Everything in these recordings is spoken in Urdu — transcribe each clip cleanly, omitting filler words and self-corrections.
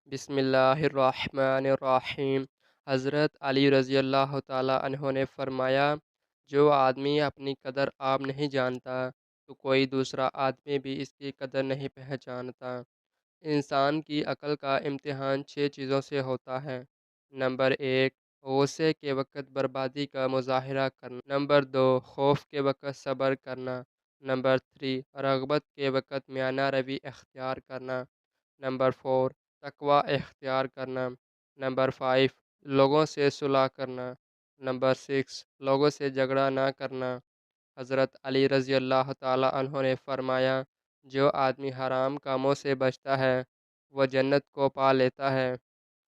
بسم اللہ الرحمن الرحیم۔ حضرت علی رضی اللہ تعالیٰ عنہ نے فرمایا، جو آدمی اپنی قدر آپ نہیں جانتا تو کوئی دوسرا آدمی بھی اس کی قدر نہیں پہچانتا۔ انسان کی عقل کا امتحان 6 چیزوں سے ہوتا ہے۔ نمبر 1، غصے کے وقت بربادی کا مظاہرہ کرنا۔ نمبر 2، خوف کے وقت صبر کرنا۔ نمبر 3، رغبت کے وقت میانہ روی اختیار کرنا۔ نمبر 4، تقوی اختیار کرنا۔ نمبر 5، لوگوں سے صلح کرنا۔ نمبر 6، لوگوں سے جھگڑا نہ کرنا۔ حضرت علی رضی اللہ تعالیٰ عنہ نے فرمایا، جو آدمی حرام کاموں سے بچتا ہے وہ جنت کو پا لیتا ہے۔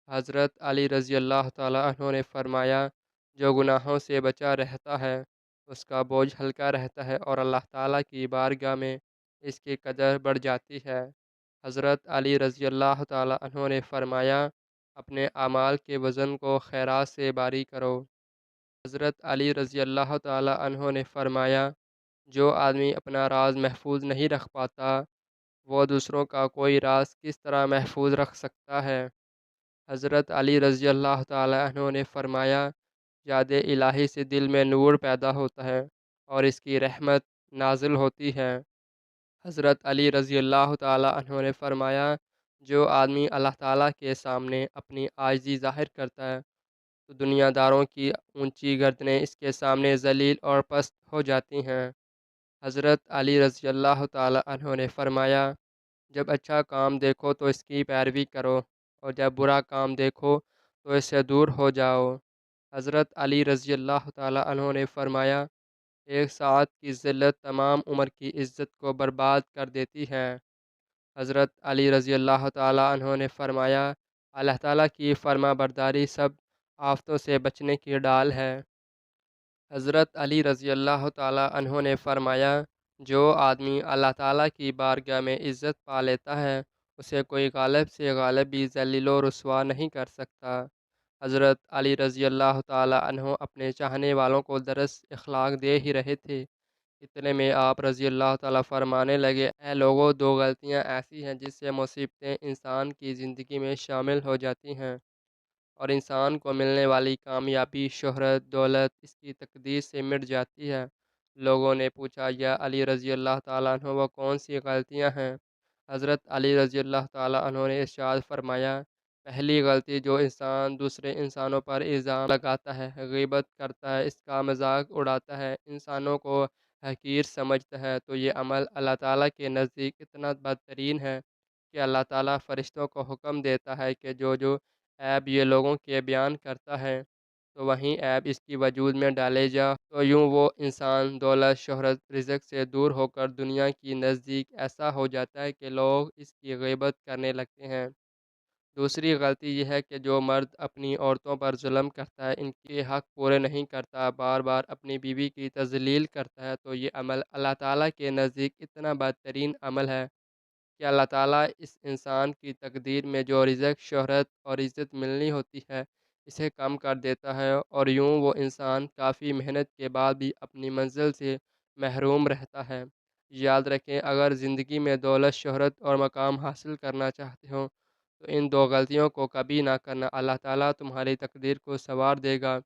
حضرت علی رضی اللہ تعالیٰ عنہ نے فرمایا، جو گناہوں سے بچا رہتا ہے اس کا بوجھ ہلکا رہتا ہے اور اللہ تعالیٰ کی بارگاہ میں اس کی قدر بڑھ جاتی ہے۔ حضرت علی رضی اللہ تعالیٰ عنہ نے فرمایا، اپنے اعمال کے وزن کو خیرات سے باری کرو۔ حضرت علی رضی اللہ تعالیٰ عنہ نے فرمایا، جو آدمی اپنا راز محفوظ نہیں رکھ پاتا وہ دوسروں کا کوئی راز کس طرح محفوظ رکھ سکتا ہے۔ حضرت علی رضی اللہ تعالیٰ عنہ نے فرمایا، یاد الہی سے دل میں نور پیدا ہوتا ہے اور اس کی رحمت نازل ہوتی ہے۔ حضرت علی رضی اللہ تعالیٰ عنہ نے فرمایا، جو آدمی اللہ تعالیٰ کے سامنے اپنی عاجزی ظاہر کرتا ہے تو دنیا داروں کی اونچی گردنیں اس کے سامنے ذلیل اور پست ہو جاتی ہیں۔ حضرت علی رضی اللہ تعالیٰ عنہ نے فرمایا، جب اچھا کام دیکھو تو اس کی پیروی کرو اور جب برا کام دیکھو تو اس سے دور ہو جاؤ۔ حضرت علی رضی اللہ تعالیٰ عنہ نے فرمایا، ایک ساعت کی ذلت تمام عمر کی عزت کو برباد کر دیتی ہے۔ حضرت علی رضی اللہ تعالیٰ عنہ نے فرمایا، اللہ تعالیٰ کی فرما برداری سب آفتوں سے بچنے کی ڈال ہے۔ حضرت علی رضی اللہ تعالیٰ عنہ نے فرمایا، جو آدمی اللہ تعالیٰ کی بارگاہ میں عزت پا لیتا ہے اسے کوئی غالب سے غالب بھی ذلیل و رسوا نہیں کر سکتا۔ حضرت علی رضی اللہ تعالیٰ عنہ اپنے چاہنے والوں کو درس اخلاق دے ہی رہے تھے، اتنے میں آپ رضی اللہ تعالیٰ فرمانے لگے، اے لوگو، دو غلطیاں ایسی ہیں جس سے مصیبتیں انسان کی زندگی میں شامل ہو جاتی ہیں اور انسان کو ملنے والی کامیابی، شہرت، دولت اس کی تقدیر سے مٹ جاتی ہے۔ لوگوں نے پوچھا، یا علی رضی اللہ تعالیٰ عنہ وہ کون سی غلطیاں ہیں؟ حضرت علی رضی اللہ تعالیٰ عنہ نے ارشاد فرمایا، پہلی غلطی، جو انسان دوسرے انسانوں پر الزام لگاتا ہے، غیبت کرتا ہے، اس کا مذاق اڑاتا ہے، انسانوں کو حقیر سمجھتا ہے، تو یہ عمل اللہ تعالیٰ کے نزدیک اتنا بدترین ہے کہ اللہ تعالیٰ فرشتوں کو حکم دیتا ہے کہ جو عیب یہ لوگوں کے بیان کرتا ہے تو وہیں عیب اس کی وجود میں ڈالے جا، تو یوں وہ انسان دولت، شہرت، رزق سے دور ہو کر دنیا کی نزدیک ایسا ہو جاتا ہے کہ لوگ اس کی غیبت کرنے لگتے ہیں۔ دوسری غلطی یہ ہے کہ جو مرد اپنی عورتوں پر ظلم کرتا ہے، ان کے حق پورے نہیں کرتا، بار بار اپنی بیوی کی تذلیل کرتا ہے، تو یہ عمل اللہ تعالیٰ کے نزدیک اتنا بدترین عمل ہے کہ اللہ تعالیٰ اس انسان کی تقدیر میں جو رزق، شہرت اور عزت ملنی ہوتی ہے اسے کم کر دیتا ہے اور یوں وہ انسان کافی محنت کے بعد بھی اپنی منزل سے محروم رہتا ہے۔ یاد رکھیں، اگر زندگی میں دولت، شہرت اور مقام حاصل کرنا چاہتے ہو تو ان دو غلطیوں کو کبھی نہ کرنا، اللہ تعالیٰ تمہاری تقدیر کو سنوار دے گا۔